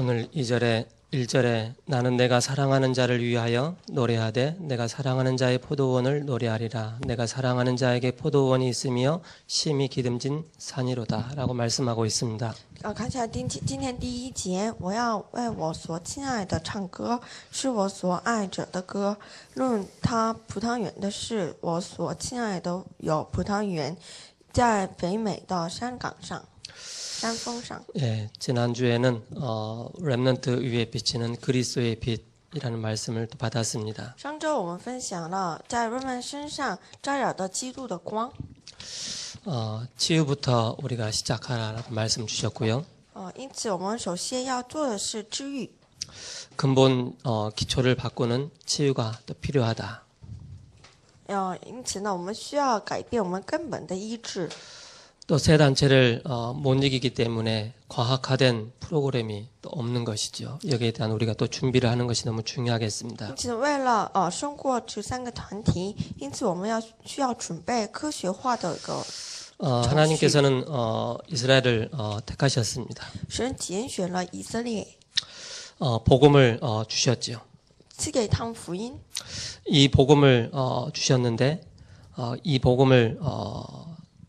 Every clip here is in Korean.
오늘 2절에 1절에 나는 내가 사랑하는 자를 위하여 노래하되 내가 사랑하는 자의 포도원을 노래하리라. 내가 사랑하는 자에게 포도원이 있으며 심히 기름진 산이로다 라고 말씀하고 있습니다. 看起来今天第一节，我要为我所亲爱的唱歌，是我所爱者的歌。论他葡萄园的事，我所亲爱的有葡萄园，在北美的山岗上。 山峰上. 예, 지난주에는 렘넌트 위에 비치는 그리스도의 빛이라는 말씀을 또 받았습니다. 上周我们分享了在人们身上照耀的基督的光. 치유부터 우리가 시작하라고 말씀 주셨고요. 因此我们首先要做的是治愈. 근본 기초를 바꾸는 치유가 또 필요하다. 因此呢，我们需要改变我们根本的医治. 또 새 단체를 못 이기기 때문에 과학화된 프로그램이 또 없는 것이죠. 여기에 대한 우리가 또 준비를 하는 것이 너무 중요하겠습니다. 因此，为了胜过这3个团体，因此我们需要准备科学化的一个 하나님께서는 이스라엘을 택하셨습니다. 神拣选了以色列， 복음을 주셨지요. 赐给他们福音。 이 복음을 주셨는데 이 복음을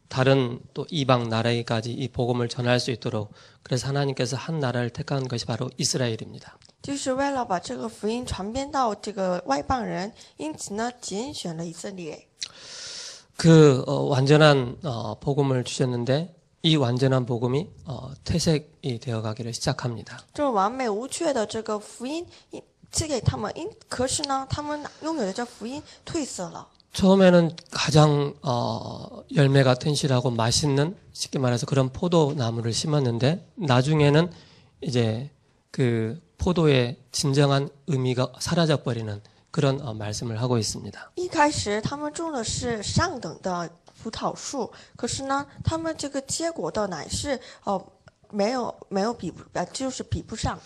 다른 또 이방 나라에까지 이 복음을 전할 수 있도록 그래서 하나님께서 한 나라를 택한 것이 바로 이스라엘입니다. 就是为了把这个福音传遍到这个外邦人，因此呢，拣选了以色列。 그 완전한 복음을 주셨는데 이 완전한 복음이 퇴색이 되어가기를 시작합니다. 这完美无缺的这个福音赐给他们，可是呢，他们拥有的这福音褪色了。 처음에는 가장 열매가 튼실하고 맛있는 쉽게 말해서 그런 포도나무를 심었는데 나중에는 이제 그 포도의 진정한 의미가 사라져 버리는 그런 말씀을 하고 있습니다. 一开始他们种的是上等的葡萄树，可是呢，他们这个结果的乃是没有就是比不上。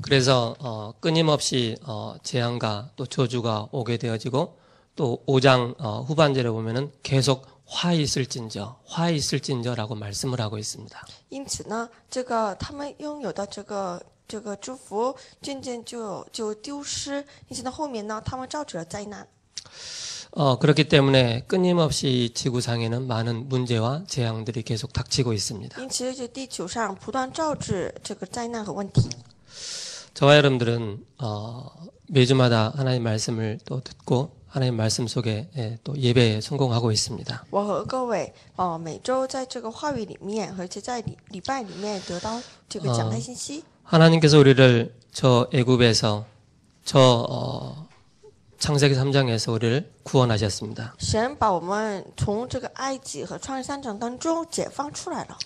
그래서 끊임없이 재앙과 또 저주가 오게 되어지고 또 5장 후반절에 보면은 계속 화 있을진저라고 말씀을 하고 있습니다. 因此呢，这个他们拥有的这个祝福渐渐就丢失，因此呢，后面呢，他们招致了灾难。 그렇기 때문에 끊임없이 지구상에는 많은 문제와 재앙들이 계속 닥치고 있습니다. 因此，这地球上不断招致这个灾难和问题。 저와 여러분들은 매주마다 하나님 말씀을 또 듣고 하나님 말씀 속에 또 예배에 성공하고 있습니다. 我和各位每周在这个话语里面，而且在礼拜里面得到这个讲台信息。 하나님께서 우리를 저 애굽에서 저 창세기 3장에서 우리를 구원하셨습니다. 神把我们从这个埃及和创世3章当中解放出来了。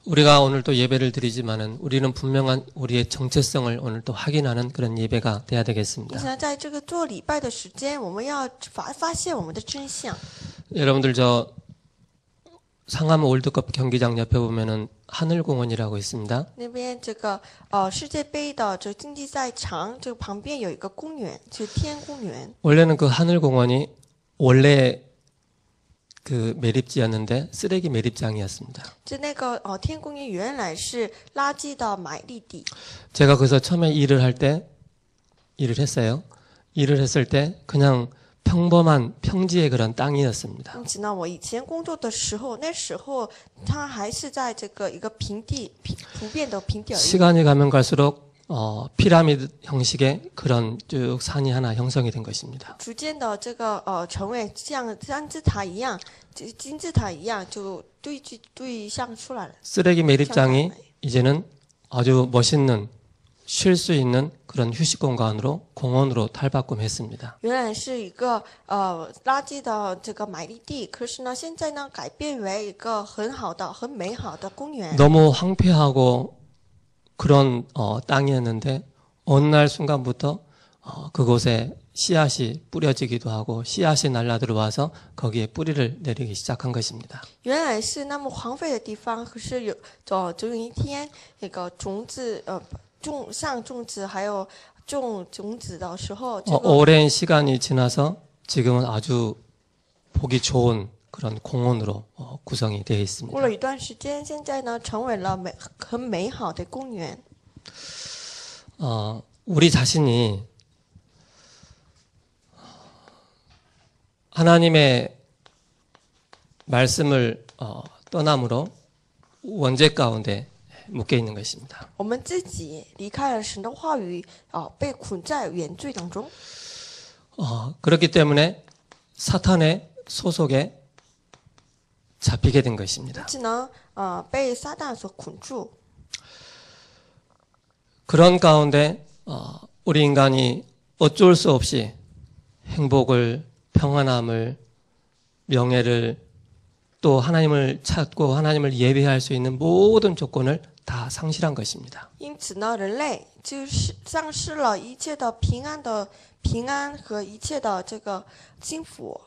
우리가 오늘 또 예배를 드리지만은 우리는 분명한 우리의 정체성을 오늘 또 확인하는 그런 예배가 돼야 되겠습니다. 现在在这个做礼拜的时间，我们要发现我们的真相。 여러분들 저 상암 월드컵 경기장 옆에 보면은 하늘공원이라고 있습니다. 那边这个世界杯的这个竞技赛场，这个旁边有一个公园，就是天公园。 원래는 그 하늘공원이 원래 그 매립지였는데 쓰레기 매립장이었습니다. 就那个天公园原来是垃圾的埋立地。 제가 거기서 처음에 일을 했어요. 일을 했을 때 그냥 평범한 평지의 그런 땅이었습니다. 因此呢，我以前工作的时候，那时候它还是在这个一个平地，普遍的平地而已。 시간이 가면 갈수록 피라미드 형식의 그런 쭉 산이 하나 형성이 된 것입니다. 逐渐的这个成为像金字塔一样，就对象出来了。 쓰레기 매립장이 이제는 아주 멋있는 쉴 수 있는 그런 휴식 공간으로 공원으로 탈바꿈했습니다. 原来是一个垃圾的这个埋立地，可是呢，现在呢改变为一个很好的、很美好的公园。 너무 황폐하고 그런 땅이었는데 어느 날 순간부터 그곳에 씨앗이 뿌려지기도 하고 씨앗이 날라 들어와서 거기에 뿌리를 내리기 시작한 것입니다. 原来是那么荒废的地方，可是总有一天，那个种子上种子还有种种子的时候， 오랜 시간이 지나서 지금은 아주 보기 좋은 그런 공원으로 구성이 되어 있습니다. 过了一段时间，现在呢成为了很美好的公园。 우리 자신이 하나님의 말씀을 떠남으로 원죄 가운데 묶여 있는 것입니다. 我们自己离开了神的话语，被捆在原罪当中。 그렇기 때문에 사탄의 소속에 잡히게 된 것입니다. 只能被撒旦所捆住。 그런 가운데 우리 인간이 어쩔 수 없이 행복을, 평안함을, 명예를 또 하나님을 찾고 하나님을 예배할 수 있는 모든 조건을 다 상실한 것입니다. 因此呢，人类就是丧失了一切的平安和一切的这个幸福。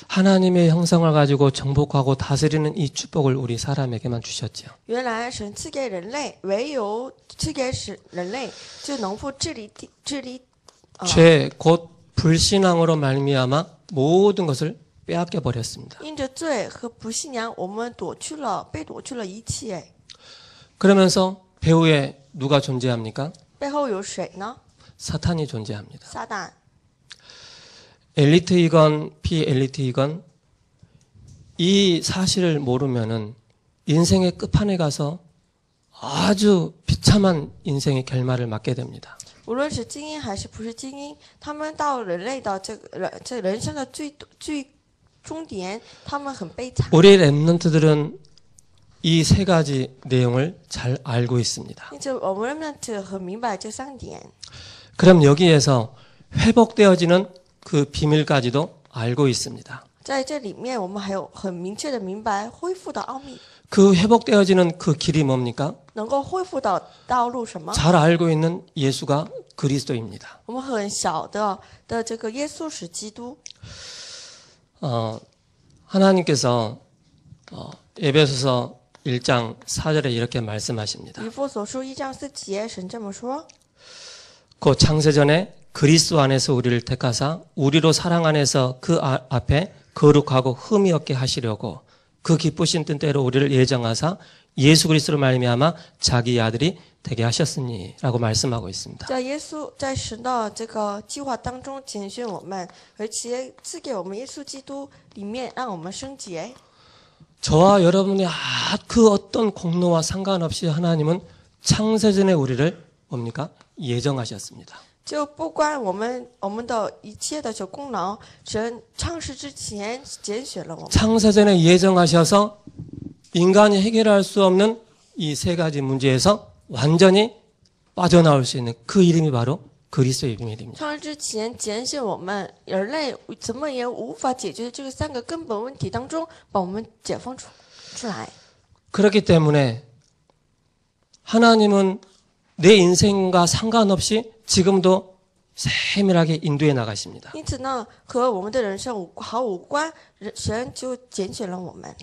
하나님의 형상을 가지고 정복하고 다스리는 이 축복을 우리 사람에게만 주셨죠. 原来神赐给人类，唯有赐给人类就能够治理。 죄 곧 불신앙으로 말미암아 모든 것을 빼앗겨 버렸습니다. 因着罪和不信仰，我们被夺去了一切。 그러면서 배후에 누가 존재합니까? 背后有谁呢？ 사탄이 존재합니다. 撒旦。 엘리트이건 비엘리트이건 이 사실을 모르면은 인생의 끝판에 가서 아주 비참한 인생의 결말을 맞게 됩니다. 无论是精英还是不是精英，他们到人类的这人生的最终点，他们很悲惨。 우리 렘넌트들은 이 세 가지 내용을 잘 알고 있습니다. 因此，我们很明白这3点。 그럼 여기에서 회복되어지는 그 비밀까지도 알고 있습니다. 在这里面，我们还有很明确的明白恢复的奥秘。 그 회복되어지는 그 길이 뭡니까? 能够恢复的道路什么？ 잘 알고 있는 예수가 그리스도입니다. 我们很小的这个耶稣是基督。 하나님께서 에베소서 1장 4절에 이렇게 말씀하십니다. 以弗所书1章4节，神这么说： 그 창세전에 그리스도 안에서 우리를 택하사 우리로 사랑 안에서 그 앞에 거룩하고 흠이 없게 하시려고 그 기쁘신 뜻대로 우리를 예정하사 예수 그리스도로 말미암아 자기 아들이 되게 하셨으니라고 말씀하고 있습니다. 在神的这个计划当中拣选我们，而且赐给我们耶稣基督里面，让我们圣洁。 저와 여러분의 그 어떤 공로와 상관없이 하나님은 창세전에 우리를 뭡니까? 예정하셨습니다. 就不关我们的一切的功劳，神创世之前拣选了我们。 창세전에 예정하셔서 인간이 해결할 수 없는 이 세 가지 문제에서 완전히 빠져나올 수 있는 그 이름이 바로 그리스도의 비밀입니다. 创世之前拣选我们，人类怎么也无法解决这个3个根本问题当中，把我们解放出来。 그렇기 때문에 하나님은 내 인생과 상관없이 지금도 세밀하게 인도해 나가십니다. 因此呢，和我们的人生毫无关，神就拣选了我们。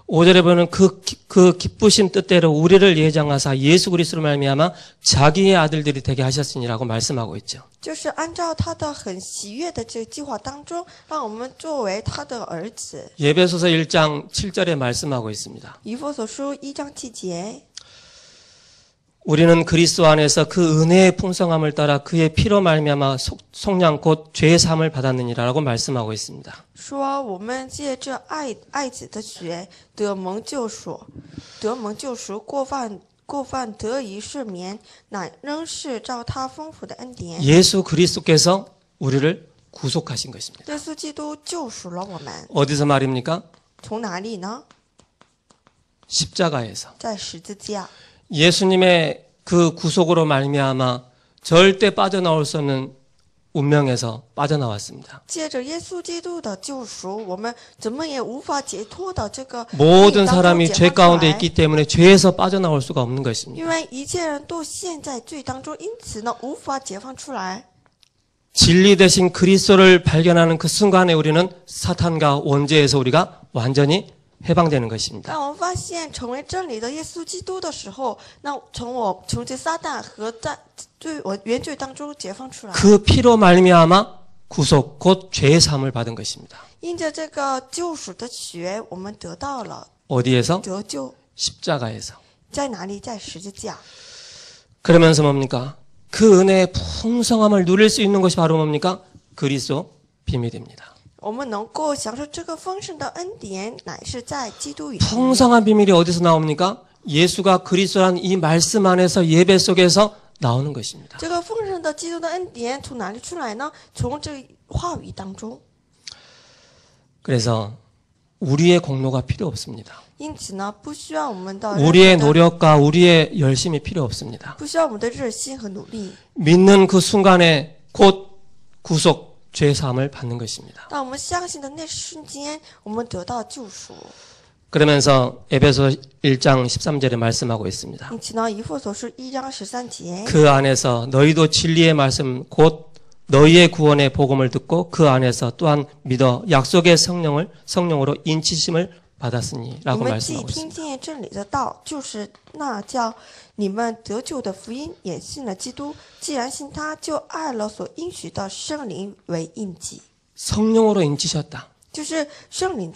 5절에 보면 그 기쁘신 뜻대로 우리를 예정하사 예수 그리스도로 말미암아 자기의 아들들이 되게 하셨으니라고 말씀하고 있죠. 就是按照他的很喜悦的这个计划当中，让我们作为他的儿子。 예배소서 1장 7절에 말씀하고 있습니다. 以弗所书1章7节， 우리는 그리스도 안에서 그 은혜의 풍성함을 따라 그의 피로 말미암아 속량 곧 죄의 사함을 받았느니라라고 말씀하고 있습니다. 说我们借着爱子的血得蒙救赎，过犯得以赦免，乃仍是照他丰富的恩典。 예수 그리스도께서 우리를 구속하신 것입니다. 耶稣基督救赎了我们， 어디서 말입니까? 从哪里呢？ 십자가에서. 在十字架。 예수님의 그 구속으로 말미암아 절대 빠져나올 수 없는 운명에서 빠져나왔습니다. 借着耶稣基督的救赎，我们怎么也无法解脱的这个 모든 사람이 죄 가운데 있기 때문에 죄에서 빠져나올 수가 없는 것입니다. 因为一切人都陷在罪当中，因此呢，无法解放出来。 진리 대신 그리스도를 발견하는 그 순간에 우리는 사탄과 원죄에서 우리가 완전히 해방되는 것입니다. 当我们发现成为真理的耶稣基督的时候，那从这撒旦和在原罪当中解放出来。 그 피로 말미암아 구속 곧 죄의 사함을 받은 것입니다. 因着这个救赎的血，我们得到了 어디에서? 得救。 십자가에서. 在哪里？在十字架。 그러면서 뭡니까? 그 은혜의 풍성함을 누릴 수 있는 것이 바로 뭡니까? 그리스도 비밀입니다. 我们能够享受这个丰盛的恩典，乃是在基督里面。 풍성한 비밀이 어디서 나옵니까? 예수가 그리스도란 이 말씀 안에서 예배 속에서 나오는 것입니다. 这个丰盛的基督的恩典从哪里出来呢？从这话语当中。 그래서 우리의 공로가 필요 없습니다. 因此呢，不需要我们的 우리의 노력과 우리의 열심이 필요 없습니다. 不需要我们的热心和努力。 믿는 그 순간에 곧 구속, 죄 사함을 받는 것입니다. 当我们相信的那瞬间，我们得到救赎。 그러면서 에베소 1장 13절에 말씀하고 있습니다. 因此呢，以弗所书1章13节， 그 안에서 너희도 진리의 말씀 곧 너희의 구원의 복음을 듣고 그 안에서 또한 믿어 약속의 성령으로 인치심을 받았으니 你 라고 们既 말씀하고 听 있습니다. 见真理的道，就是那叫你们得救的福音，也信了基督。既然信他，就爱了所应许的圣灵为印记， 성령으로 인치셨다. 就是圣灵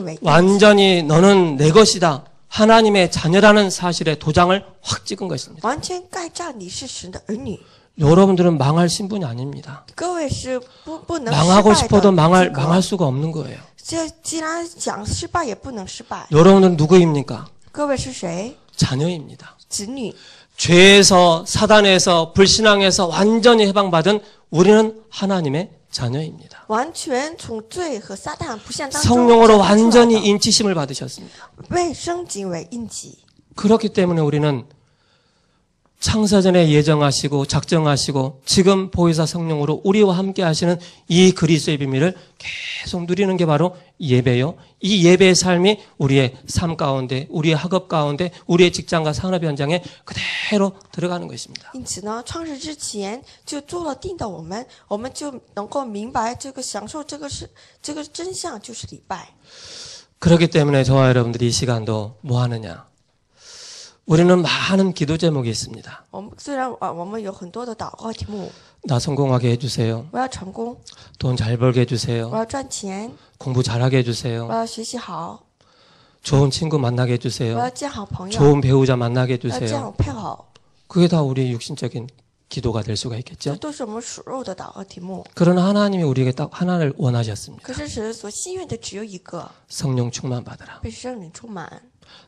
为印记。 완전히 너는 내 것이다. 하나님의 자녀라는 사실에 도장을 확 찍은 것입니다. 完全盖章你是神的儿女。 여러분들은 망할 신분이 아닙니다. 各位是不能 망하고 失败 싶어도 的 망할 资格。 수가 없는 거예요. 这既然想失败，也不能失败。 여러분들은 누구입니까? 各位是谁？ 자녀입니다. 子女。 죄에서 사단에서 불신앙에서 완전히 해방받은 우리는 하나님의 자녀입니다. 完全从罪和撒旦不善当中 성령으로 解放出来的 완전히 인치심을 받으셨습니다. 被升级为印记。 그렇기 때문에 우리는 창세전에 예정하시고 작정하시고 지금 보혜사 성령으로 우리와 함께 하시는 이 그리스도의 비밀을 계속 누리는 게 바로 예배요. 이 예배의 삶이 우리의 삶 가운데, 우리의 학업 가운데, 우리의 직장과 산업 현장에 그대로 들어가는 것입니다. 因此呢，创世之前就做了定的我们就能够明白这个享受这个真相就是礼拜。 그렇기 때문에 저와 여러분들이 이 시간도 뭐 하느냐? 우리는 많은 기도 제목이 있습니다. 虽然我们有很多的祷告题目， 나 성공하게 해주세요. 我要成功， 돈 잘 벌게 我 해주세요. 要赚钱， 공부 잘하게 我 해주세요. 要学习好， 좋은 친구 만나게 我 해주세요. 要见好朋友， 좋은 배우자 만나게 我要见 해주세요. 好配偶， 그게 다 우리의 육신적인 기도가 될 수가 这 있겠죠. 都是我们属肉的祷告题目。 그러나 하나님이 우리에게 딱 하나를 원하셨습니다. 可是神所心愿的只有一个， 성령 충만 받으라. 被圣灵充满。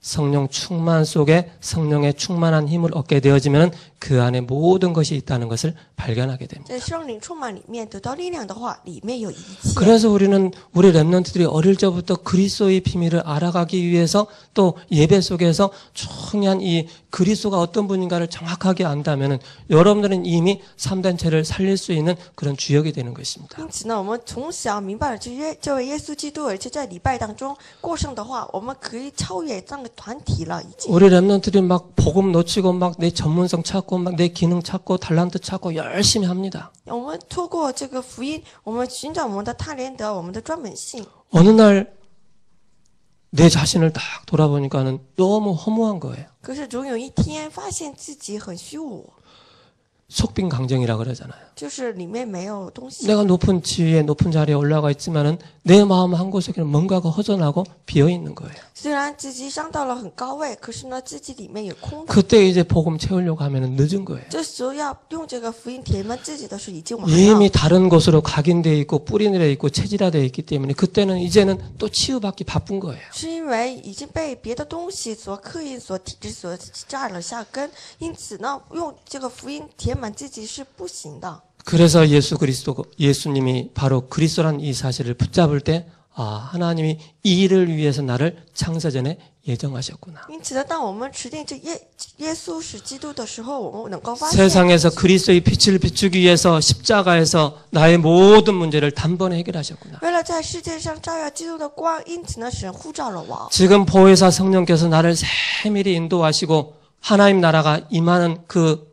성령 충만 속에 성령의 충만한 힘을 얻게 되어지면 그 안에 모든 것이 있다는 것을 발견하게 됩니다. 在圣灵充满里面得到力量的话，里面有一切。 그래서 우리는 우리 렘넌트들이 어릴 적부터 그리스도의 비밀을 알아가기 위해서 또 예배 속에서 중요한 이 그리스도가 어떤 분인가를 정확하게 안다면 여러분들은 이미 3단체를 살릴 수 있는 그런 주역이 되는 것입니다. 因此呢，我们从小明白了这位耶稣基督，而且在礼拜当中过圣的话，我们可以超越这样的团体了。已经， 우리 렘넌트들이 막 복음 놓치고 막 내 전문성 찾고 막 내 기능 찾고 달란트 찾고 열심히 합니다. 我们透过这个福音，我们寻找我们的他连德，我们的专门性。 어느 날 내 자신을 딱 돌아보니까는 너무 허무한 거예요. 可是总有一天发现自己很虚无， 속빈 강정이라 그러잖아요. 就是里面没有东西。 내가 높은 지위에 높은 자리에 올라가 있지만은 내 마음 한 곳에 그냥 뭔가가 허전하고 비어 있는 거예요. 虽然自己上到了很高位，可是呢，自己里面有空的。 그때 이제 복음 채우려고 하면은 늦은 거예요. 这时候要用这个福音填满自己的是已经晚了。 이미 다른 곳으로 각인되어 있고 뿌리내려 있고 체질화되어 있기 때문에 그때는 이제는 또 치유받기 바쁜 거예요. 是因为已经被别的东西所刻印、所体制、所扎了下根，因此呢，用这个福音填满自己是不行的。 그래서 예수님이 바로 그리스도란 이 사실을 붙잡을 때 하나님이 이 일을 위해서 나를 창세전에 예정하셨구나. 因此呢，当我们持定这耶稣是基督的时候，我们能够发现， 세상에서 그리스도의 빛을 비추기 위해서 십자가에서 나의 모든 문제를 단번에 해결하셨구나. 为了在世界上照耀基督的光，因此呢，神呼召了我。 지금 보혜사 성령께서 나를 세밀히 인도하시고 하나님 나라가 임하는 그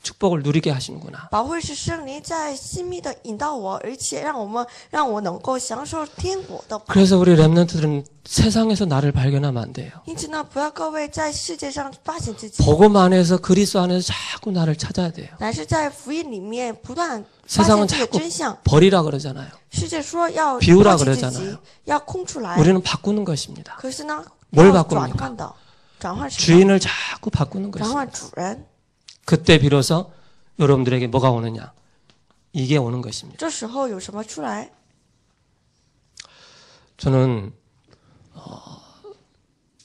축복을 누리게 하시는구나. 保惠师圣灵在细密的引导我，而且让我能够享受天国的。 그래서 우리 렘넌트들은 세상에서 나를 발견하면 안 돼요. 因此呢，不要各位在世界上发现自己， 복음 안에서 그리스도 안에서 자꾸 나를 찾아야 돼요. 乃是在福音里面不断发 세상은 现这个 자꾸 真相。 버리라 그러잖아요. 世界说要 비우라 抛弃自己 그러잖아요 ，要空出来。 우리는 바꾸는 것입니다. 可是呢， 뭘 要 바꿉니까 转换的，转换什么？ 주인을 자꾸 바꾸는 转 것입니다. 换主人。 그때 비로소 여러분들에게 뭐가 오느냐? 이게 오는 것입니다. 这时候有什么出来？ 저는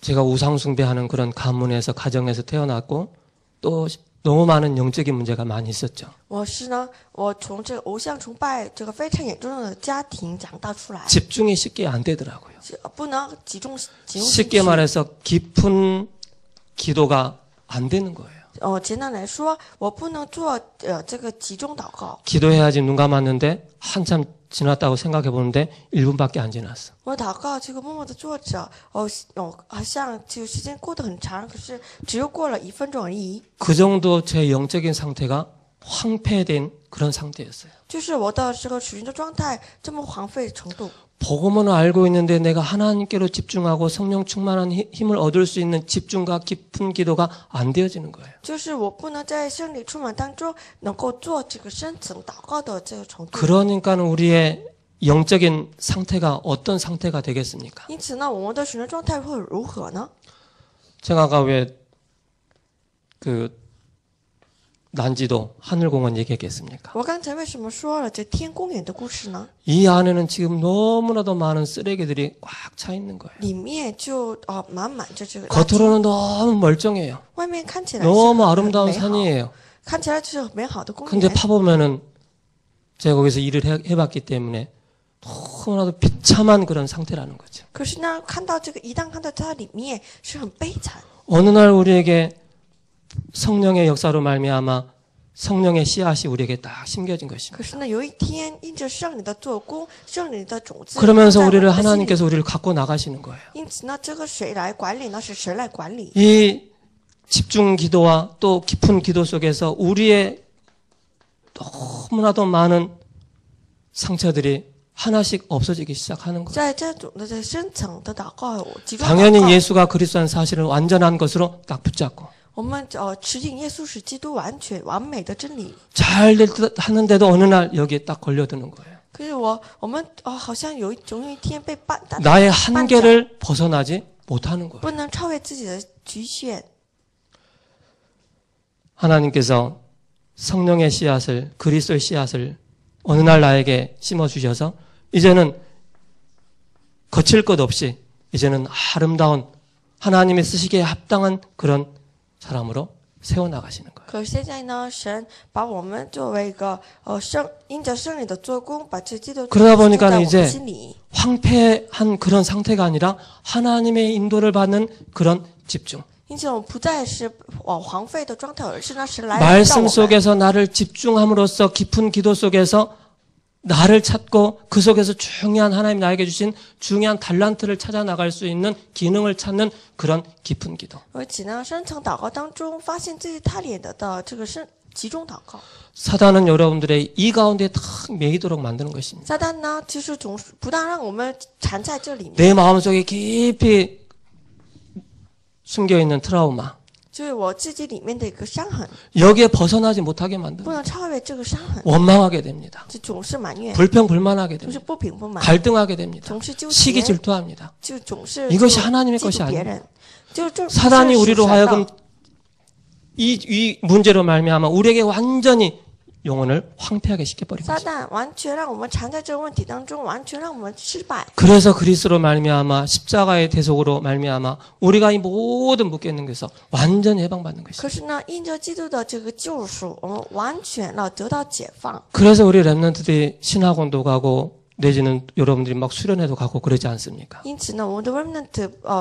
제가 우상숭배하는 그런 가문에서 가정에서 태어났고 또 너무 많은 영적인 문제가 많이 있었죠. 我从这个偶像崇拜这个非常严重的家庭长大出来， 집중이 쉽게 안 되더라고요. 不能集中进 쉽게 去。 말해서 깊은 기도가 안 되는 거예요. 简单来说，我不能做这个集中祷告。 기도해야지 눈 감았는데 한참 지났다고 생각해 보는데 1분밖에 안 지났어. 我祷告，这个默默的坐着，好像这个时间过得很长，可是只有过了1分钟而已。 그 정도 제 영적인 상태가 황폐된 그런 상태였어요. 就是我的这个属灵的状态这么荒废的程度。 복음은 알고 있는데 내가 하나님께로 집중하고 성령 충만한 힘을 얻을 수 있는 집중과 깊은 기도가 안 되어지는 거예요. 就是我不能在圣灵充满当中能够做这个深层祷告的这个程度。 그러니까는 우리의 영적인 상태가 어떤 상태가 되겠습니까? 因此呢，我们的属灵状态会如何呢？ 제가 아까 왜 그 난지도 하늘공원 얘기했겠습니까? 我刚才为什么说了这天公园的故事呢？ 이 안에는 지금 너무나도 많은 쓰레기들이 꽉 차 있는 거예요. 里面就满满着这个垃圾， 겉으로는 너무 멀쩡해요. 外面看起来是 너무 很 아름다운 美好， 산이에요. 看起来就是很美好的公 근데 园。 파보면은 제가 거기서 일을 해봤기 때문에 너무나도 비참한 그런 상태라는 거죠. 可是呢，一旦看到它里面是很悲惨。 어느 날 우리에게 성령의 역사로 말미암아 성령의 씨앗이 우리에게 딱 심겨진 것입니다. 可是呢，有一天因着圣灵的做工，圣灵的种子， 그러면서 在我 우리를 们的心里 하나님께서 우리를 갖고 나가시는 거예요. 因此呢，这个谁来管理呢？是神来管理。 이 집중 기도와 또 깊은 기도 속에서 우리의 너무나도 많은 상처들이 하나씩 없어지기 시작하는 거예요. 在这种的深层的祷告，集中祷 당연히 告， 예수가 그리스도라는 사실을 완전한 것으로 딱 붙잡고 我们持定耶稣是基督完全完美的真理。 잘 될 듯 하는데도 어느 날 여기에 딱 걸려드는 거예요. 可是我们好像总有一天被绊倒， 나의 한계를 벗어나지 못하는 거예요. 不能超越自己的局限。 하나님께서 성령의 씨앗을 그리스도의 씨앗을 어느 날 나에게 심어 주셔서 이제는 거칠 것 없이 이제는 아름다운 하나님의 쓰시기에 합당한 그런 사람으로 세워 나가시는 거예요. 可是现在呢，神把我们作为一个因着圣灵的做工，把这基督 그러다 住在 보니까 我 이제 们心里。 황폐한 그런 상태가 아니라 하나님의 인도를 받는 그런 집중. 因此，我们不再是荒废的状态，而是呢，神来 말씀 让我们 속에서 나를 집중함으로써 깊은 기도 속에서 나를 찾고 그 속에서 중요한 하나님 나에게 주신 중요한 달란트를 찾아 나갈 수 있는 기능을 찾는 그런 깊은 기도. 而且呢，深层祷告当中发现自己太脸的这个集中祷告。 사단은 여러분들의 이 가운데 탁 매이도록 만드는 것입니다. 撒旦呢，其实总是不但让我们缠在这里面， 내 마음속에 깊이 숨겨있는 트라우마 就是我自己里面的一个伤痕， 여기에 벗어나지 못하게 不 만드는 能超越这个伤痕， 원망하게 됩니다. 就总是埋怨， 불평불만하게 总是 됩니다. 不平不满， 갈등하게 됩니다. 总是纠 시기 结， 질투합니다. 就总是 이것이 하나님의 嫉 것이 妒别 아닙니다. 人，就 사단이 不是 우리로 属神的 하여금 이 문제로 말미암아 우리에게 완전히 영혼을 황폐하게 시켜버린 撒 거죠. 旦完全让我们缠在这个问题当中，完全让我们失败。 그래서 그리스도로 말미암아 십자가의 대속으로 말미암아 우리가 이 모든 묶여있는 것에서 완전히 해방받는 것이죠. 可是呢，因着基督的这个救赎，我们完全了得到解放。 그래서 우리 랩런트들이 신학원도 가고 내지는 여러분들이 막 수련회도 가고 그러지 않습니까? 因此呢，我们的 remnant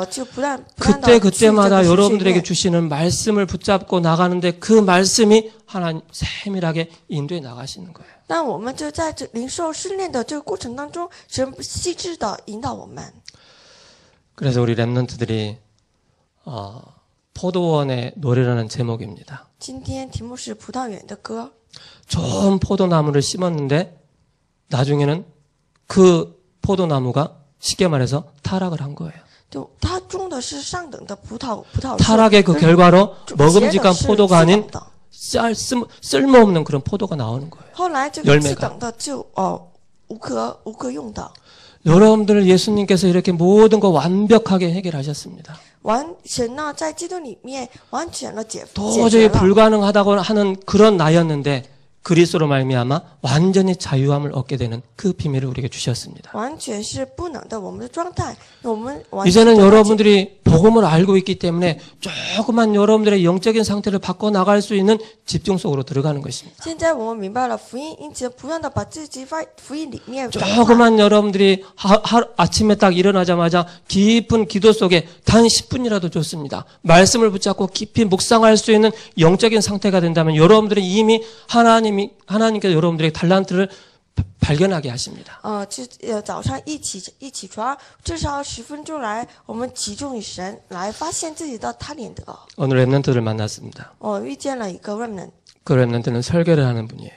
就不断的 그때마다 여러분들에게 주시는 말씀을 붙잡고 나가는데 그 말씀이 하나님 세밀하게 인도해 나가시는 거예요. 那我们就在这灵受试炼的这个过程当中，神细致的引导我们。 그래서 우리 랩런트들이 포도원의 노래라는 제목입니다. 今天题目是葡萄园的歌。 좋은 포도나무를 심었는데 나중에는 그 포도나무가 쉽게 말해서 타락을 한 거예요. 就它种的是上等的葡萄树， 타락의 그 결과로 结的 먹음직한 是 포도가 次 아닌 等的。 쓸모없는 그런 포도가 나오는 거예요. 后来这个 열매가 次等的就无可用的。 여러분들 예수님께서 이렇게 모든 거 완벽하게 해결하셨습니다. 神呢在基督里面完全的解决 도저히 了， 불가능하다고 하는 그런 나였는데 그리스도로 말미암아 완전히 자유함을 얻게 되는 그 비밀을 우리에게 주셨습니다. 完全是不能的我们的状态，我们完全 이제는 得到解 여러분들이 복음을 알고 있기 때문에 조그만 여러분들의 영적인 상태를 바꿔 나갈 수 있는 집중 속으로 들어가는 것입니다. 现在我们明白了福音，因此不断的把自己在福音里面转化。 조그만 여러분들이 아침에 딱 일어나자마자 깊은 기도 속에 단 10분이라도 좋습니다. 말씀을 붙잡고 깊이 묵상할 수 있는 영적인 상태가 된다면 여러분들이 이미 하나님께서 여러분들의 달란트를 발견하게 하십니다. 早上一起床，至少10分钟来，我们集中于神，来发现自己的talent。 오늘 랩런트를 만났습니다. 我遇见了一个 remnant， 그 랩런트는 설계를 하는 분이에요.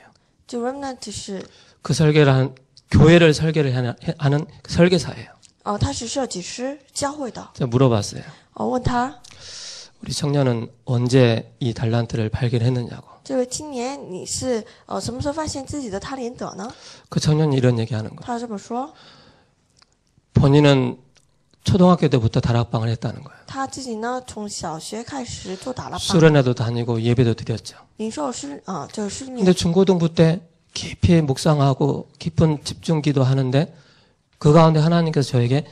这 remnant 是 그 설계를 하는 교회를 설계를 하는 설계사예요. 他是设计师，教会的。 제가 물어봤어요. 问他 우리 청년은 언제 이 달란트를 발견했느냐고. 这位青年，你是什么时候发现自己的talent呢？ 그 청년이 이런 얘기하는 거예요. 他这么说， 본인은 초등학교 때부터 다락방을 했다는 거예요. 他自己呢从小学开始做打蜡棒， 수련회도 다니고 예배도 드렸죠. 领受师就是训 근데 练。 중고등부 때 깊이 묵상하고 깊은 집중 기도하는데 그 가운데 하나님께서 저에게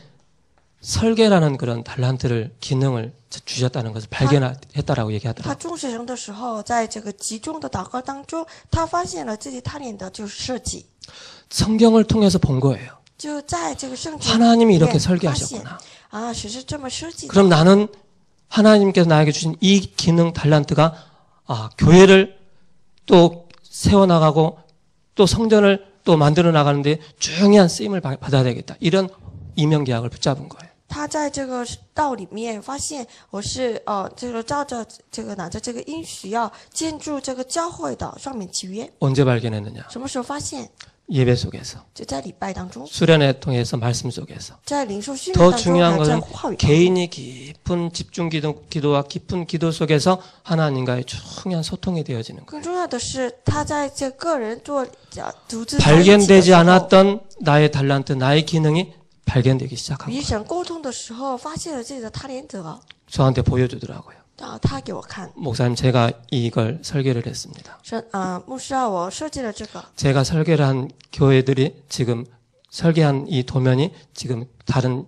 설계라는 그런 달란트를 기능을 주셨다는 것을 발견했다라고 他 얘기하더라고요. 中学生的时候，在这个集中的祷告当中，他发现了自己talent就是设计， 성경을 통해서 본 거예요. 就在这个圣经 하나님이 里 이렇게 面发现 설계하셨구나. 神是这么设计的。 그럼 나는 하나님께서 나에게 주신 이 기능 달란트가 교회를 또 세워나가고 또 성전을 또 만들어 나가는데 중요한 쓰임을 받아야 되겠다. 이런 이명계약을 붙잡은 거예요. 他在这个道里面发现，我是这个照着这个拿着这个应许要建筑这个教会的上面契约。 언제 발견했느냐? 什么时候发现？ 예배 속에서, 就在礼拜当中， 수련회 통해서, 말씀 속에서. 在领受训 더 练当中，还 중요한 有在 것은 话语当中。 개인이 깊은 집중 기도와 깊은 기도 속에서 하나님과의 중요한 소통이 되어지는 거예요. 更重要的是，他在这个人做独自 발견되지 않았던 나의 달란트, 나의 기능이 발견되기 시작한 与 거예요. 神沟通的时候，发现了自己的talent， 저한테 보여주더라고요. 他给我看， 목사님, 제가 이걸 설계를 했습니다. 牧师啊，我设计了这个。 제가 설계를 한 교회들이 지금 설계한 이 도면이 지금 다른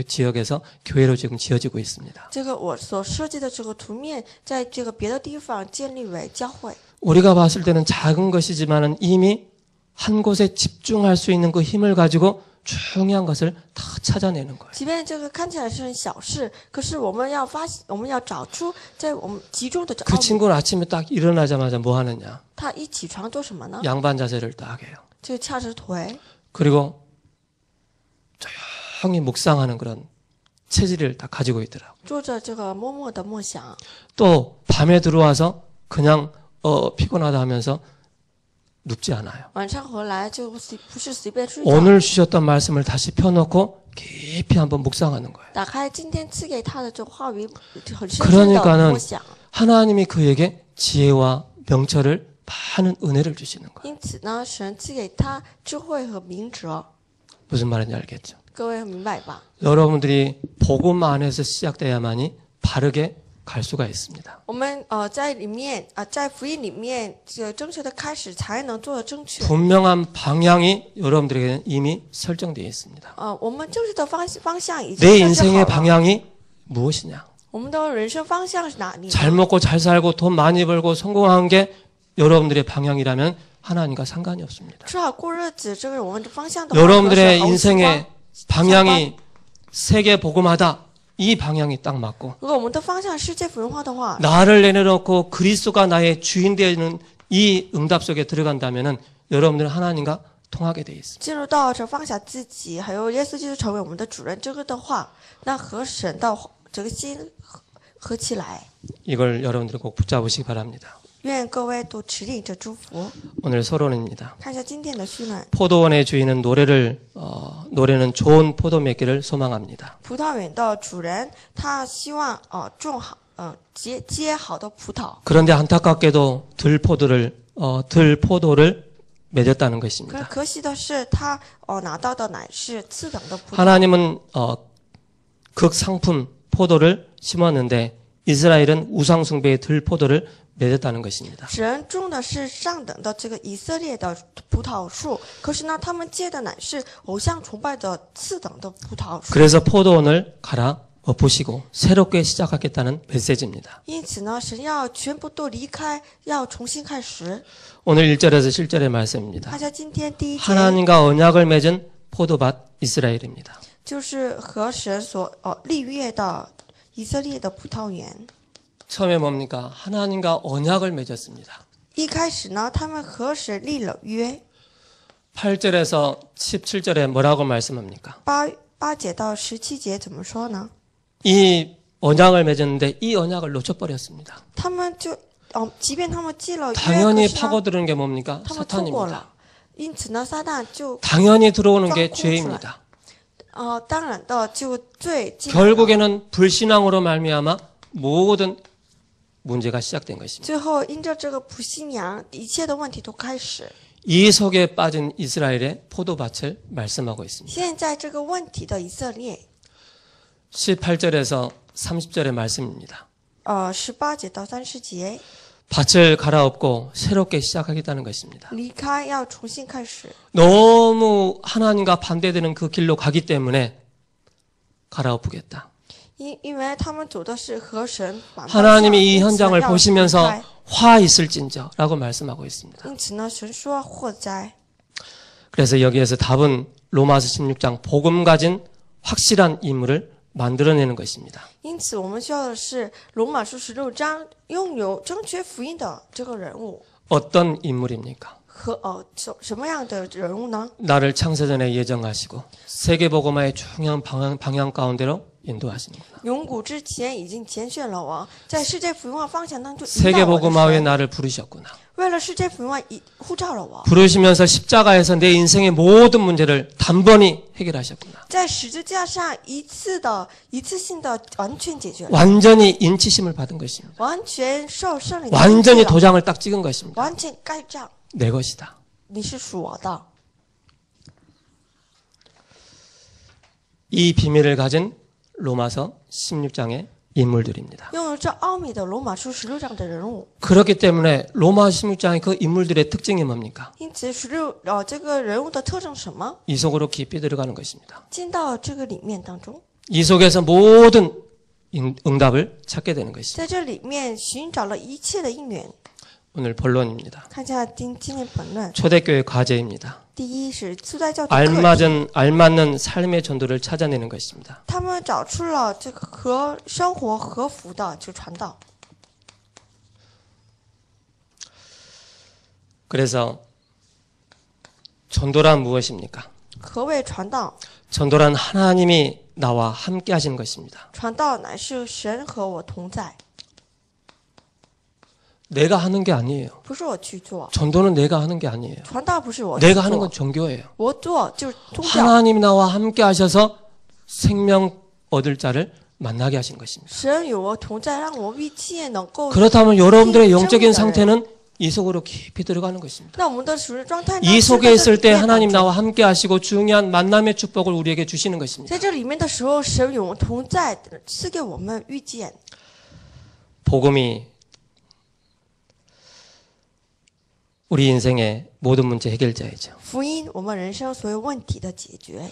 지역에서 교회로 지금 지어지고 있습니다. 这个我所设计的这个图面，在这个别的地方建立为教会。 우리가 봤을 때는 작은 것이지만은 이미 한 곳에 집중할 수 있는 그 힘을 가지고 중요한 것을 다 찾아내는 거예요. 即便这个看起来是很小事，可是我们要我们要找出在我们集中的找。 그 친구는 아침에 딱 일어나자마자 뭐 하느냐? 他一起床做什么呢？ 양반 자세를 딱 해요. 就翘着腿， 그리고 조용히 묵상하는 그런 체질을 다 가지고 있더라고요. 做着这个默默的默想。 또 밤에 들어와서 그냥 피곤하다 하면서 눕지 않아요. 晚上回来就不是随便睡觉， 오늘 주셨던 말씀을 다시 펴놓고 깊이 한번 묵상하는 거예요. 打开今天赐给他的这话语，很深深的 그러니까는 默想。 하나님이 그에게 지혜와 명철을 많은 은혜를 주시는 거예요. 因此呢，神赐给他智慧和明哲。 무슨 말인지 알겠죠? 各位明白吧？ 여러분들이 복음 안에서 시작돼야만이 바르게 갈 수가 있습니다. 我们在里面在福音里面，这个正确的开始才能做的正确。 분명한 방향이 여러분들에게는 이미 설정되어 있습니다. 我们正确的方向已经 내 设置好 인생의 了。 방향이 무엇이냐? 我们的人生方向是哪里？ 잘 먹고 잘 살고 돈 많이 벌고 성공한 게 여러분들의 방향이라면 하나님과 상관이 없습니다. 吃好过日子，这个我们的方向的话， 여러분들의 和神 인생의 방향이 세계 복음하다 이 방향이 딱 맞고 如果我们的方向世界福音化的话， 나를 내려놓고 그리스도가 나의 주인 되는 이 응답 속에 들어간다면은 여러분들은 하나님과 통하게 돼 있습니다. 进入到这放下自己，还有耶稣基督成为我们的主人，这个的话，那和神的这个心合起来。 이걸 여러분들이 꼭 붙잡으시기 바랍니다. 愿各位都持定这祝福。 오늘 서론입니다. 看一下今天的序论。 포도원의 주인은 노래는 좋은 포도 몇 개를 소망합니다. 葡萄园的主人，他希望种好结好的葡萄。 그런데 안타깝게도 들포도를 맺었다는 可 것입니다. 可惜的是，他拿到的乃是次等的葡萄。 하나님은 극상품 포도를 심었는데 이스라엘은 우상숭배의 들포도를 맺었다는 것입니다. 神种的是上等的这个以色列的葡萄树，可是呢，他们结的乃是偶像崇拜的次等的葡萄树。 그래서 포도원을 갈아 엎으시고 새롭게 시작하겠다는 메시지입니다. 因此呢，神要全部都离开，要重新开始。 오늘 1절에서 7절의 말씀입니다. 大家今天第一节 하나님과 언약을 맺은 포도밭 이스라엘입니다. 就是和神所立约的以色列的葡萄园。 처음에 뭡니까? 하나님과 언약을 맺었습니다. 一开始呢，他们和神立了约。 8절에서 17절에 뭐라고 말씀합니까? 八节到17节怎么说呢？ 이 언약을 맺었는데 이 언약을 놓쳐버렸습니다. 他们就即便他们记了约， 당연히 可是呢 파고드는 게 뭡니까? 他们错过 사탄입니다. 了，因此呢，撒旦就 당연히 들어오는 게 짱 죄입니다. 当然的就罪进来了。 결국에는 불신앙으로 말미암아 모든 문제가 시작된 것입니다. 最后因着这个不信仰，一切的问题都开始。 이 속에 빠진 이스라엘의 포도밭을 말씀하고 있습니다. 现在这个问题的以色列， 18절에서 30절의 말씀입니다. 18节到30节， 밭을 갈아엎고 새롭게 시작하겠다는 것입니다. 离开要重新开始。 너무 하나님과 반대되는 그 길로 가기 때문에 갈아엎으겠다. 因为他们走的是和神反方向， 하나님이 이 因此 현장을 要离 보시면서 开。 화 있을진저라고 말씀하고 있습니다. 因此呢，神说祸灾。 그래서 여기에서 답은 로마서 16장 복음 가진 확실한 인물을 만들어내는 것입니다. 因此我们需要的是罗马书16章拥有正确福音的这个人物。 어떤 인물입니까? 和什么样的人物呢？ 나를 창세전에 예정하시고 세계복음화의 중요한 방향 가운데로 인도하십니다. 永古之前已经拣选了我，在世界福音化方向当中引导我的 세계복음화에 神， 나를 부르셨구나. 为了世界福音化呼召了我， 부르시면서 십자가에서 내 인생의 모든 문제를 단번에 해결하셨구나. 在十字架上一次性的完全解决了， 완전히 인치심을 받은 것입니다. 完全受圣灵的 완전히 印记了， 도장을 딱 찍은 것입니다. 完全盖章， 내 것이다. 你是属我的。 이 비밀을 가진 로마서 16장의 인물들입니다. 拥有这奥秘的罗马书16章的人物， 그렇기 때문에 로마 16장의 그 인물들의 특징이 뭡니까? 因此这个人物的特征是什么？ 이 속으로 깊이 들어가는 것입니다. 进到这个里面当中， 이 속에서 모든 응답을 찾게 되는 것입니다. 在这里面寻找了一切的因缘。 오늘 본론입니다. 看一下今天本论， 초대교회 과제입니다. 第一是初代教的课题， 알맞는 삶의 전도를 찾아내는 것입니다. 他们找出了这个和生活合符的这个传道。 그래서 전도란 무엇입니까? 何谓传道？ 전도란 하나님이 나와 함께 하시는 것입니다. 传道乃是神和我同在， 내가 하는 게 아니에요. 不是我去做。 전도는 내가 하는 게 아니에요. 传道不是我去 내가 하는 건 做， 종교예요. 我做就是宗教。 하나님이 나와 함께 하셔서 생명 얻을 자를 만나게 하신 것입니다. 神与我同在，让我遇见能够。 그렇다면 여러분들의 영적인 상태는 이 속으로 깊이 들어가는 것입니다. 那我们的属灵状态呢？ 이 是 속에 在这 있을 里 때 面当 하나님 中 나와 함께 하시고 중요한 만남의 축복을 우리에게 주시는 것입니다. 在这里面的时候，神与我们同在，赐给我们遇见。 복음이 우리 인생의 모든 문제 해결자이죠. 福音，我们人生所有问题的解决。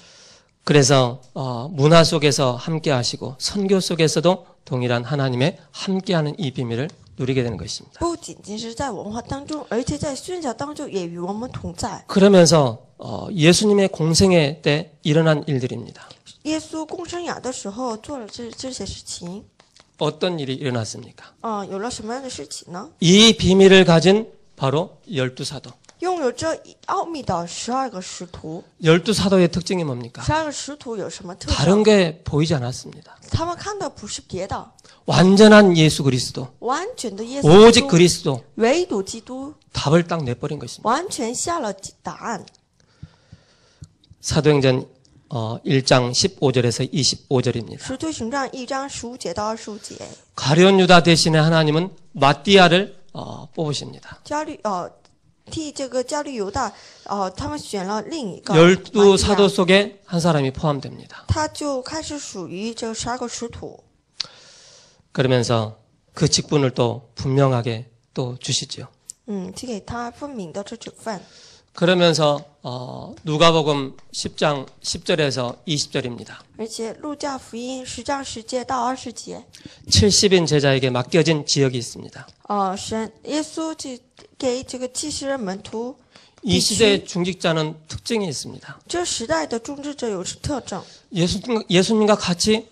그래서 문화 속에서 함께 하시고 선교 속에서도 동일한 하나님의 함께하는 이 비밀을 누리게 되는 것입니다. 不仅仅是在文化当中，而且在宣教当中也与我们同在。 그러면서 예수님의 공생애 때 일어난 일들입니다. 耶稣共生雅的时候做了这些事情， 어떤 일이 일어났습니까? 有了什么样的事情呢？ 이 비밀을 가진 바로 12사도. 拥有这奥秘的12个使徒， 12사도의 특징이 뭡니까? 12个使徒有什么特 다른 征？ 게 보이지 않았습니다. 他们看的不是别的， 완전한 예수 그리스도, 完全的耶 오직 稣基督， 그리스도, 唯独基督， 답을 딱 내버린 것입니다. 完全下了答案。 사도행전 1장 15절에서 25절입니다. 使徒行传1章15节到25节， 가룟 유다 대신에 하나님은 마띠아를 뽑으십니다. 替这个加利犹大，他们选了另一个 12 玛利亚 사도 속에 한 사람이 포함됩니다. 他就开始属于这12个使徒， 그러면서 그 직분을 또 분명하게 또 주시죠. 就给他分明的这职分。 그러면서 누가복음 10장 10절에서 20절입니다. 而且路加福音10章10节到20节， 70인 제자에게 맡겨진 지역이 있습니다. 耶稣就给这个70人门徒。 이 시대의 중직자는 특징이 있습니다. 这时代的种植者有特征， 예수님과 같이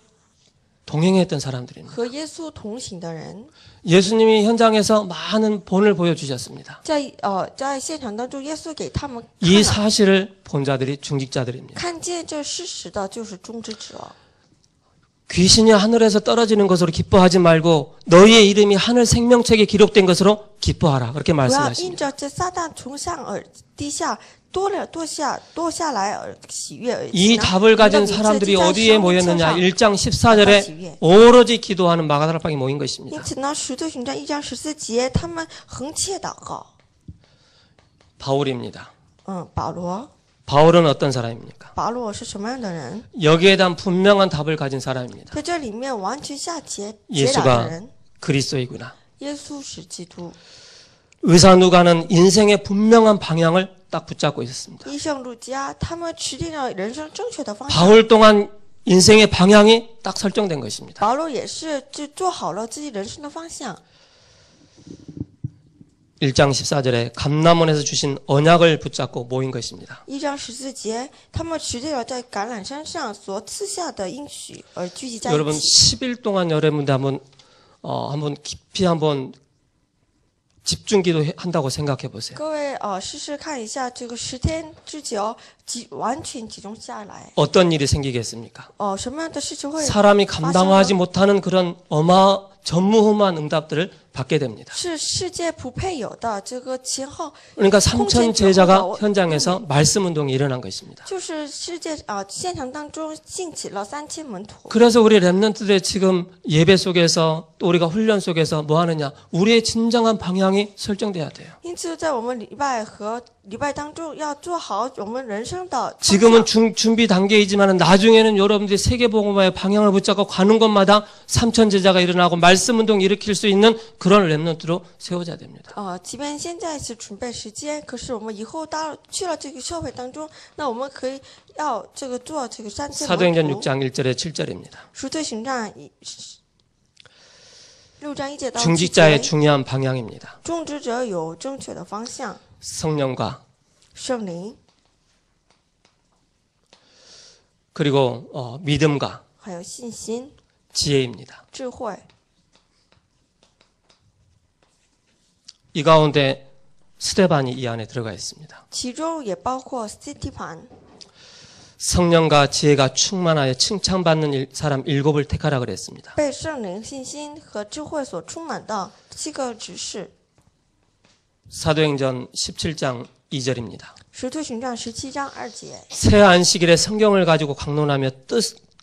동행했던 사람들입니다. 和耶稣同行的人， 예수님이 현장에서 많은 본을 보여주셨습니다. 在现场当中，耶稣给他们 이 看了 사실을 본 자들이 중직자들입니다. 看见这事实的，就是种植者。 귀신이 하늘에서 떨어지는 것으로 기뻐하지 말고 너희의 이름이 하늘 생명책에 기록된 것으로 기뻐하라. 그렇게 不要因 말씀하십니다. 着这撒旦从上而地下堕下来而喜悦而 이 行 답을 你的 가진 名字 사람들이 就在 어디에 生命册 모였느냐? 上 1장 14절에 오로지 기도하는 마가다락방에 모인 것입니다. 因此呢，使徒行传1章14节，他们横切祷告。 바울입니다. 保罗， 바울은 어떤 사람입니까? 保罗是什么样的人？ 여기에 대한 분명한 답을 가진 사람입니다. 在这里面完全下结 예수가 解答的人， 그리스도이구나. 耶稣是基督。 의사 누가는 인생의 분명한 방향을 딱 붙잡고 있었습니다. 医生路加，他们持定了人生正确的方向。 바울 동안 인생의 방향이 딱 설정된 것입니다. 保罗也是就做好了自己人生的方向。 1장 14절에 감람원에서 주신 언약을 붙잡고 모인 것입니다. 1章14节，他们持定了在橄榄山上所赐下的应许而聚集在 여러분 一起。 10일 동안 여러분들 한번 깊이 한번 집중기도 한다고 생각해 보세요. 各位试试看一下，这个10天之久完全集中下来， 어떤 일이 생기겠습니까? 什么样的事情会 사람이 감당하지 못하는 그런 전무후무한 응답들을 받게 됩니다. 是世界不配有的这个前后， 그러니까 3천 제자가 현장에서 말씀 운동이 일어난 것입니다. 就是世界现场当中兴起了3000门徒。 그래서 우리 렘넌트들의 지금 예배 속에서 또 우리가 훈련 속에서 뭐 하느냐? 우리의 진정한 방향이 설정돼야 돼요. 因此，在我们礼拜和礼拜当中，要做好我们人生的方向。 지금은 준비 단계이지만 나중에는 여러분들이 세계복음화의 방향을 붙잡고 가는 곳마다 3천 제자가 일어나고 말씀 운동 일으킬 수 있는 그런 렘넌트로 세워져야 됩니다. 即便现在是准备时间，可是我们以后去了这个社会当中，那我们可以要这个做这个3000 사도행전 门徒。 6장 1절에 7절입니다. 使徒行传6章1节到7 중직자의 节， 중요한 방향입니다. 种植者有正确的方向， 성령과 圣灵 그리고 믿음과 还有信心、 지혜입니다. 智慧。 이 가운데 스데반이 이 안에 들어가 있습니다. 其中也包括斯提凡。 성령과 지혜가 충만하여 칭찬받는 사람 7을 택하라 그랬습니다. 被圣灵、信心和智慧所充满的7个执事。 사도행전 17장 2절입니다. 使徒行传17章2节。 새 안식일에 성경을 가지고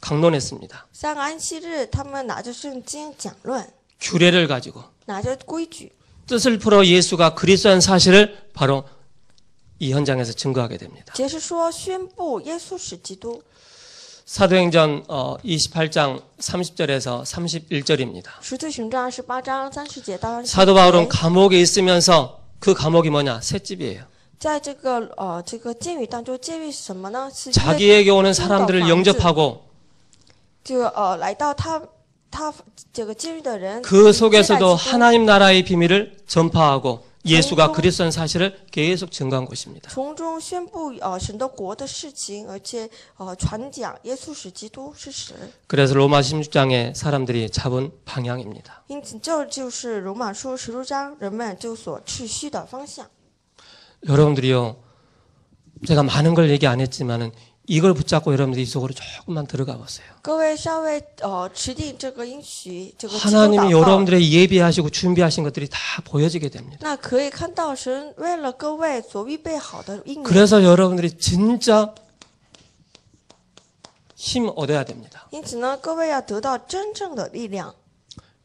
강론했습니다. 3个安息日，他们拿着圣经讲论， 규례를 가지고 拿着规矩， 뜻을 풀어 예수가 그리스도인 사실을 바로 이 현장에서 증거하게 됩니다. 解释说宣布耶稣是基督。 사도행전 28장 30절에서 31절입니다. 使徒行传28章30节到31节。 사도 바울은 감옥에 있으면서 그 감옥이 뭐냐? 셋집이에요. 在这个监狱当中，监狱是什么呢？是 자기에게 오는 사람들을 영접하고 就来到他这个监狱的人， 그 속에서도 接待基督 하나님 나라의 비밀을 전파하고 예수가 그리스도인 사실을 계속 증거한 것입니다. 从中宣布神的国的事情，而且传讲耶稣是基督是神。 그래서 로마 16장에 사람들이 잡은 방향입니다. 因此，这就是罗马书16章人们就所持续的方向。 여러분들이요, 제가 많은 걸 얘기 안 했지만은 이걸 붙잡고 여러분들이 이 속으로 조금만 들어가 보세요. 各位稍微持定这个应许，这个 하나님이 여러분들의 예비하시고 준비하신 것들이 다 보여지게 됩니다. 那可以看到神为了各位所预备好的应许。 그래서 여러분들이 진짜 힘 얻어야 됩니다. 因此呢，各位要得到真正的力量，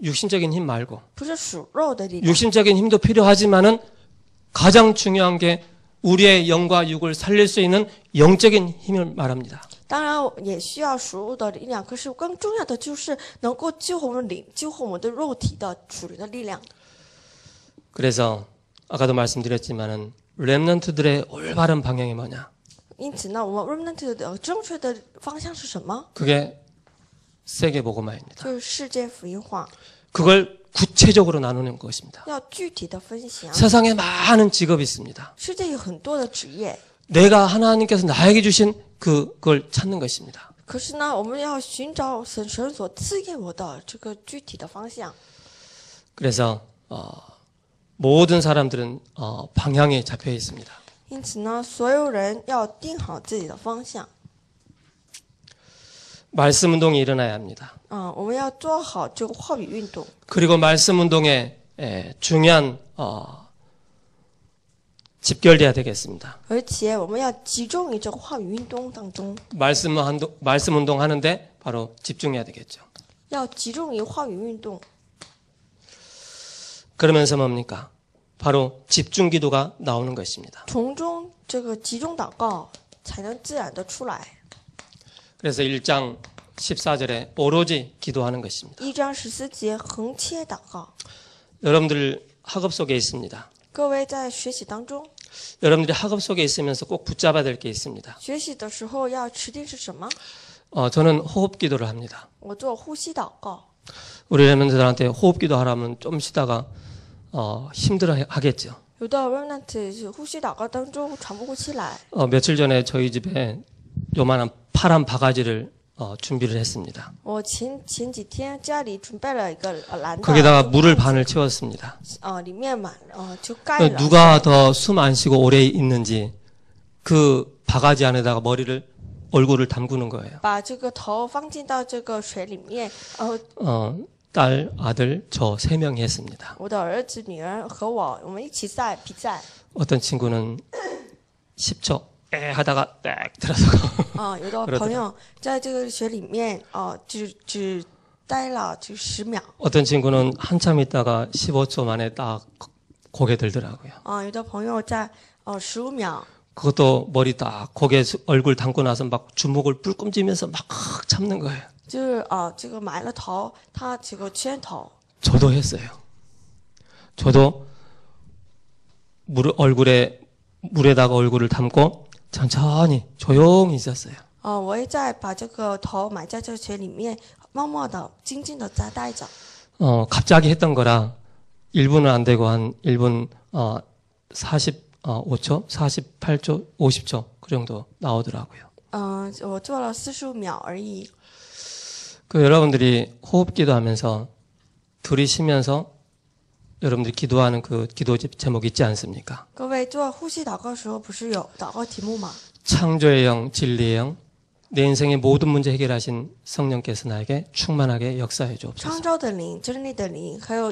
육신적인 힘 말고 不是属肉的力量。 육신적인 힘도 필요하지만은 가장 중요한 게 우리의 영과 육을 살릴 수 있는 영적인 힘을 말합니다. 当然也需要食物的力量，可是更重要的就是能够救活我们灵、救活我们的肉体的属灵的力量。 그래서 아까도 말씀드렸지만은 렘넌트들의 올바른 방향이 뭐냐? 因此呢，我们 remnant 的正确的方向是什么？ 그게 세계 복음화입니다. 就是世界福音化， 그걸 구체적으로 나누는 것입니다. 要具体的分享。 세상에 많은 직업이 있습니다. 世界有很多的职业， 내가 하나님께서 나에게 주신 그걸 찾는 것입니다. 可是呢，我们要寻找神所赐给我的这个具体的方向。 그래서 모든 사람들은 방향에 잡혀 있습니다. 因此呢，所有人要定好自己的方向。 말씀 운동이 일어나야 합니다. 我们要做好这个话语运动。 그리고 말씀 운동에 중요한 집결돼야 되겠습니다. 而且我们要集中于这个话语运动当中， 말씀 운동 하는데 바로 집중해야 되겠죠. 要集中于话语运动。 그러면서 뭡니까? 바로 집중 기도가 나오는 것입니다. 从中这个集中祷告才能自然的出来。 그래서 1장 14절에 오로지 기도하는 것입니다. 1章14节横切祷告。 여러분들 학업 속에 있습니다. 各位在学习当中， 여러분들이 학업 속에 있으면서 꼭 붙잡아야 될 게 있습니다. 学习的时候要持定是什么？ 저는 호흡 기도를 합니다. 我做呼吸祷告。 우리 렘넌트들한테 호흡 기도 하라면 좀 쉬다가 힘들어 하겠죠. 有的 remnant 呼吸祷告当中喘不过气来。 며칠 전에 저희 집에 요만한 파란 바가지를 준비를 했습니다. 我前几天家里准备了一个蓝的， 거기다가 물을 반을 채웠습니다. 里面满就盖了。 누가 더 숨 안 쉬고 오래 있는지 그 바가지 안에다가 얼굴을 담그는 거예요. 把这个头放进到这个水里面，딸, 아들, 저 3명이 했습니다. 我的儿子、女儿和我们一起比赛。 어떤 친구는 10초 하다가 딱 들어서고 有的朋友在这个水里面只待了就10秒。 어떤 친구는 한참 있다가 15초 만에 딱 고개 들더라고요. 有的朋友在15秒。 그것도 머리 딱 고개 얼굴 담고 나서 막 주먹을 뿔꿈지면서 막 참는 거예요. 就是这个埋了头，他这个圈头。 저도 했어요. 저도 물에다가 얼굴을 담고 천천히 조용히 있었어요. 我也在把这个头埋在这个水里面，默默的、静静的在待着。 갑자기 했던 거라 1분은 안 되고 한 1분 45초, 48초, 50초 그 정도 나오더라고요. 我做了45秒而已。 그 여러분들이 호흡 기도하면서 둘이 쉬면서 여러분들이 기도하는 그 기도 제목 있지 않습니까? 各位做呼吸祷告的时候，不是有祷告题目吗？ 창조의 영, 진리의 영, 내 인생의 모든 문제 해결하신 성령께서 나에게 충만하게 역사해 创 주옵소서. 造的灵、真理的灵，还有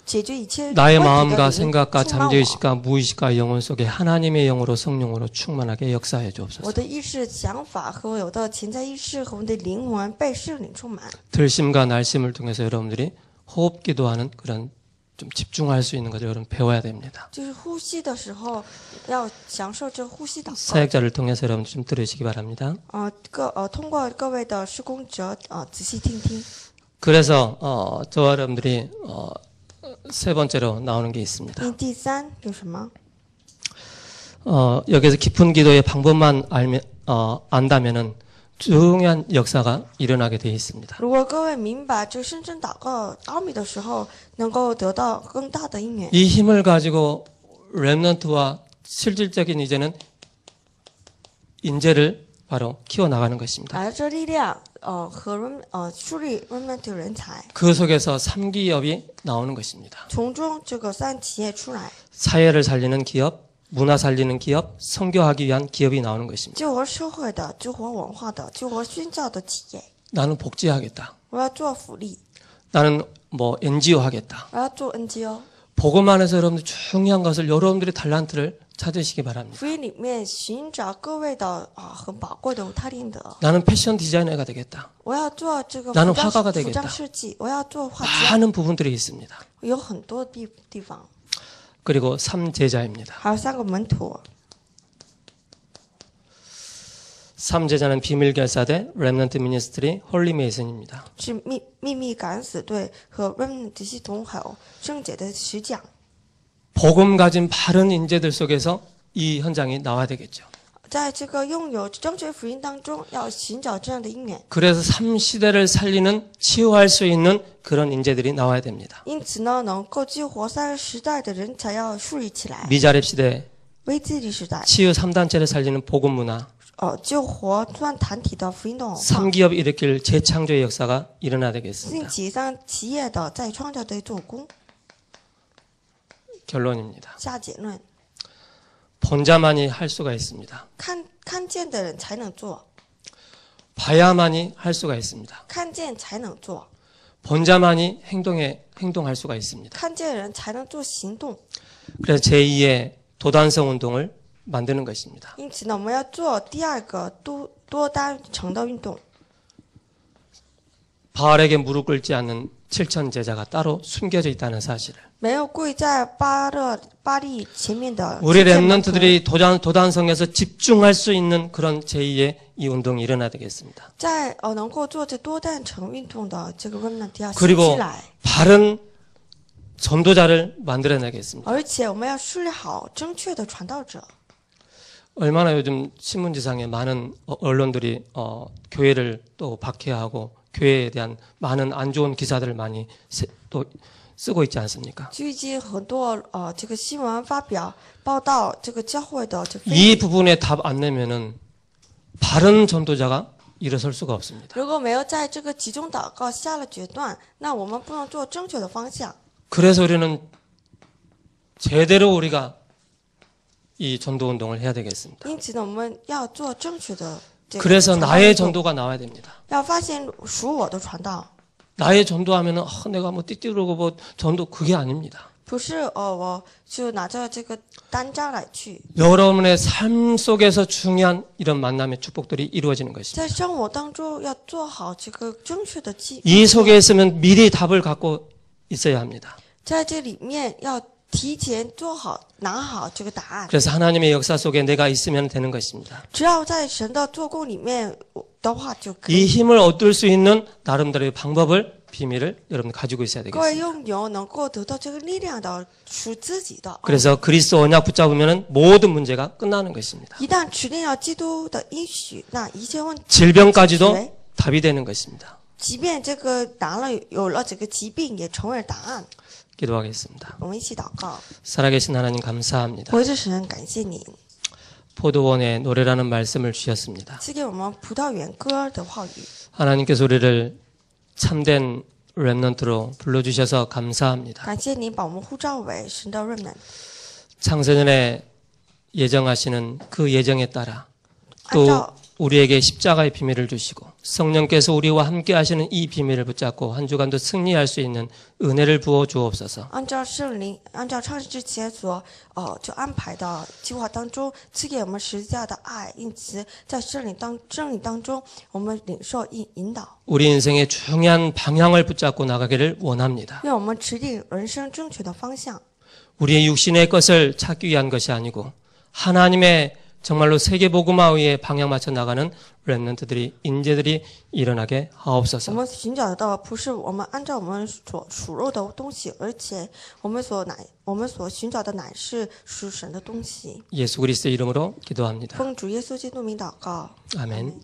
解决一切 나의 问题的 마음과 灵 생각과 充满我。 잠재의식과 무의식과 영혼 속에 하나님의 영으로 성령으로 충만하게 역사해 我 주옵소서. 的意识、想法和我的潜在意识和我的灵魂被圣灵充满。 들심과 날심을 통해서 여러분들이 호흡 기도하는 그런 좀 집중할 수 있는 것을 여러분 배워야 됩니다. 就是呼吸的时候要享受这呼吸祷告。 사역자를 통해서 여러분 좀 들으시기 바랍니다. 通过各位的施工者仔细听听。 그래서 저와 여러분들이 세 번째로 나오는 게 있습니다. 第三有什么？ 여기서 깊은 기도의 방법만 안다면은 중요한 역사가 일어나게 되어 있습니다. 如果各位明白这深深祷告奥秘的时候，能够得到更大的应允。 이 힘을 가지고 렘넌트와 실질적인 이제는 인재를 바로 키워나가는 것입니다. 把这力量和树立 remnant 人才， 그 속에서 3기업이 나오는 것입니다. 从中这个3企业出来， 사회를 살리는 기업, 문화 살리는 기업, 선교하기 위한 기업이 나오는 것입니다. 救活社会的、救活文化的、救活宣教的企业。 나는 복지하겠다. 我要做福利， 나는 뭐 NGO 하겠다. 我要做 NGO。 복음 안에서 여러분들 중요한 것을 여러분들의 달란트를 찾으시기 바랍니다. 福音里面寻找各位的很宝贵的他灵德。 나는 패션 디자이너가 되겠다. 我要做这个 나는 服 화가가 装 되겠다. 设计，我要做画家， 많은 부분들이 있습니다. 有很多地方。 그리고 3제자입니다. 还有3个门徒。 3제자는 비밀 결사대, 렘넌트 미니스트리, 홀리 메이슨입니다. 是秘密敢死队和 remnant 系统还有圣洁的石匠。 복음 가진 바른 인재들 속에서 이 현장이 나와야 되겠죠. 在这个拥有正确福音当中，要寻找这样的应验。 그래서 3시대를 살리는 치유할 수 있는 그런 인재들이 나와야 됩니다. 因此呢，能够激活3个时代的人才要树立起来。 미자립 시대, 危机的时代， 치유 3단체를 살리는 복음 문화, 救活专团体的福音的文化， 3기업 일으킬 재창조의 역사가 일어나야 兴 되겠습니다. 起让企业的再创造的做工。 결론입니다. 下结论， 본자만이 할 수가 있습니다. 看见的人才能做， 봐야만이 할 수가 있습니다. 看见才能做， 본자만이 행동할 수가 있습니다. 看见人才能做行动。 그래서 제2의 도단성 운동을 만드는 것입니다. 因此呢，我们要做第2个多单城的运动。 바알에게 무릎 꿇지 않는 7천 제자가 따로 숨겨져 있다는 사실을. 没有跪在巴利前面的 우리 7,000门徒 렘넌트들이 도단성에서 집중할 수 있는 그런 제2의 이 운동이 일어나야 되겠습니다. 在能够做这多单城运动的这个 remnant 要兴 그리고 起来， 바른 전도자를 만들어내겠습니다. 而且我们要树立好正确的传道者。 얼마나 요즘 신문지상에 많은 언론들이 교회를 또 박해하고 교회에 대한 많은 안 좋은 기사들을 많이 또 쓰고 있지 않습니까? 最近很多这个新闻发表报道这个教会的这个 이 부분에 답 안 내면은 바른 전도자가 일어설 수가 없습니다. 如果没有在这个集中祷告下了决断，那我们不能做正确的方向。 그래서 우리는 제대로 우리가 이 전도 운동을 해야 되겠습니다. 因此呢，我们要做正确的这个 그래서 传道 나의 运动， 전도가 나와야 됩니다. 要发现属我的传道， 나의 전도하면은 내가 뭐 띠띠르고 뭐 전도 그게 아닙니다. 不是我就拿着这个单张来去。 여러분의 삶 속에서 중요한 이런 만남의 축복들이 이루어지는 것입니다. 在生活当中要做好这个正确的记， 이 속에 있으면 미리 답을 갖고 있어야 합니다. 在这里面要提前做好拿好这个答案。 그래서 하나님의 역사 속에 내가 있으면 되는 것입니다. 只要在神的做工里面的话就可 이 以。 힘을 얻을 수 있는 나름대로의 방법을 비밀을 여러분 가지고 있어야 各位 되겠습니다. 拥有能够得到这个力量的属自己的。 그래서 그리스도 언약 붙잡으면 모든 문제가 끝나는 것입니다. 一旦持定了基督的应许，那一切问题， 질병까지도 답이 되는 것입니다. 即便这个答了有了这个疾病，也成为了答案。 기도하겠습니다. 我们一起祷告， 살아계신 하나님 감사합니다. 活着神，感谢你 포도원의 노래라는 말씀을 주셨습니다. 赐给我们葡萄园歌的话语。 하나님께서 우리를 참된 렘넌트로 불러주셔서 감사합니다. 感谢你把我们呼召为神的 remnant， 창세전에 예정하시는 그 예정에 따라 按 또 照 우리에게 십자가의 비밀을 주시고 성령께서 우리와 함께 하시는 이 비밀을 붙잡고 한 주간도 승리할 수 있는 은혜를 부어 주옵소서. 按照圣灵，按照创世之前所就安排的计划当中，赐给我们十字架的爱，因此在真理当中，我们领受引导， 우리 인생의 중요한 방향을 붙잡고 나가기를 원합니다. 愿我们持定人生正确的方向。 우리의 육신의 것을 찾기 위한 것이 아니고 하나님의 정말로 세계복음화의 방향 맞춰 나가는 렘넌트들이 인재들이 일어나게 我 하옵소서. 们寻找的不是我们按照我们所属肉的东西，而且我们所寻找的乃是属神的东西。 예수 그리스도의 이름으로 기도합니다. 奉主耶稣基督名祷告， 아멘.